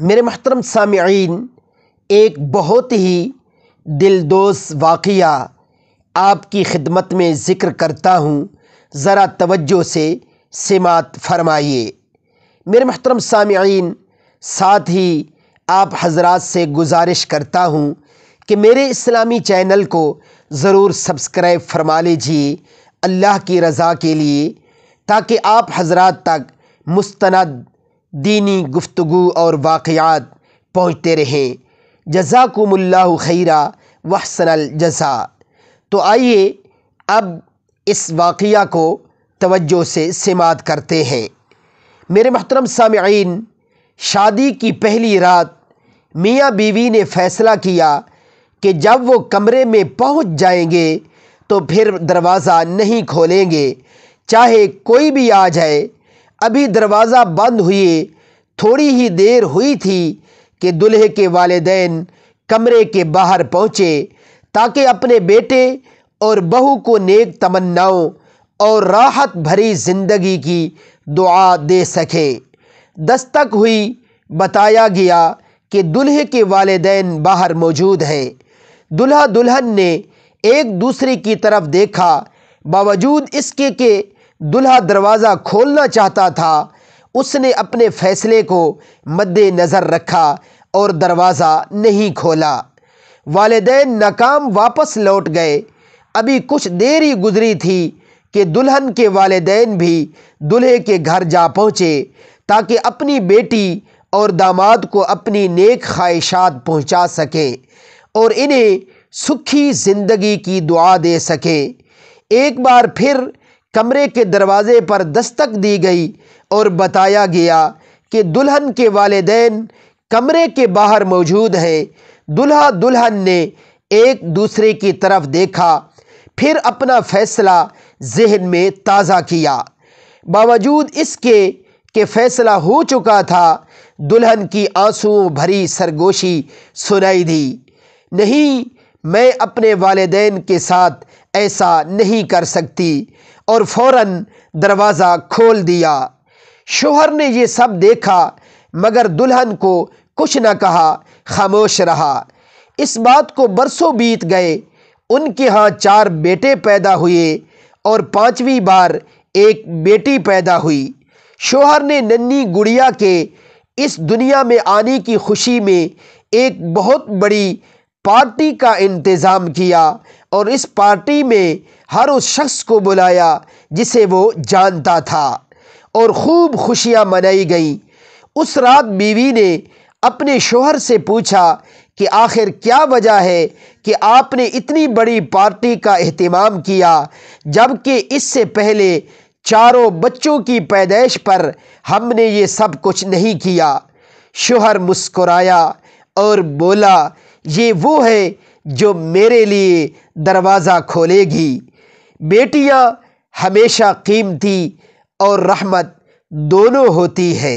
میرے محترم سامعین، ایک بہت ہی دلدوز واقعہ آپ کی خدمت میں ذکر کرتا ہوں، ذرا توجہ سے سماعت فرمائیے۔ میرے محترم سامعین، ساتھ ہی آپ حضرات سے گزارش کرتا ہوں کہ میرے اسلامی چینل کو ضرور سبسکرائب فرما لیجیے اللہ کی رضا کے لیے، تاکہ آپ حضرات تک مستند دینی گفتگو اور واقعات پہنچتے رہیں۔ جزاکم اللہ خیرا واحسن الجزا۔ تو آئیے اب اس واقعہ کو توجہ سے سماعت کرتے ہیں۔ میرے محترم سامعین، شادی کی پہلی رات میاں بیوی نے فیصلہ کیا کہ جب وہ کمرے میں پہنچ جائیں گے تو پھر دروازہ نہیں کھولیں گے، چاہے کوئی بھی آ جائے۔ ابھی دروازہ بند ہوئے تھوڑی ہی دیر ہوئی تھی کہ دلہے کے والدین کمرے کے باہر پہنچے تاکہ اپنے بیٹے اور بہو کو نیک تمناؤں اور راحت بھری زندگی کی دعا دے سکیں۔ دستک ہوئی، بتایا گیا کہ دلہے کے والدین باہر موجود ہیں۔ دلہا دلہن نے ایک دوسرے کی طرف دیکھا، باوجود اس کے کہ دلہا دروازہ کھولنا چاہتا تھا، اس نے اپنے فیصلے کو مد نظر رکھا اور دروازہ نہیں کھولا۔ والدین ناکام واپس لوٹ گئے۔ ابھی کچھ دیر ہی گزری تھی کہ دلہن کے والدین بھی دلہے کے گھر جا پہنچے تاکہ اپنی بیٹی اور داماد کو اپنی نیک خواہشات پہنچا سکیں اور انہیں سکھی زندگی کی دعا دے سکیں۔ ایک بار پھر کمرے کے دروازے پر دستک دی گئی اور بتایا گیا کہ دلہن کے والدین کمرے کے باہر موجود ہیں۔ دلہا دلہن نے ایک دوسرے کی طرف دیکھا، پھر اپنا فیصلہ ذہن میں تازہ کیا۔ باوجود اس کے کہ فیصلہ ہو چکا تھا، دلہن کی آنسوؤں بھری سرگوشی سنائی دی۔ نہیں، میں اپنے والدین کے ساتھ ایسا نہیں کر سکتی، اور فوراً دروازہ کھول دیا۔ شوہر نے یہ سب دیکھا مگر دلہن کو کچھ نہ کہا، خاموش رہا۔ اس بات کو برسوں بیت گئے۔ ان کے ہاں 4 بیٹے پیدا ہوئے اور 5ویں بار ایک بیٹی پیدا ہوئی۔ شوہر نے ننھی گڑیا کے اس دنیا میں آنے کی خوشی میں ایک بہت بڑی پارٹی کا انتظام کیا اور اس پارٹی میں ہر اس شخص کو بلایا جسے وہ جانتا تھا، اور خوب خوشیاں منائی گئیں۔ اس رات بیوی نے اپنے شوہر سے پوچھا کہ آخر کیا وجہ ہے کہ آپ نے اتنی بڑی پارٹی کا اہتمام کیا جبکہ اس سے پہلے 4 بچوں کی پیدائش پر ہم نے یہ سب کچھ نہیں کیا؟ شوہر مسکرایا اور بولا، یہ وہ ہے جو میرے لیے دروازہ کھولے گی۔ بیٹیاں ہمیشہ قیمتی اور رحمت دونوں ہوتی ہے۔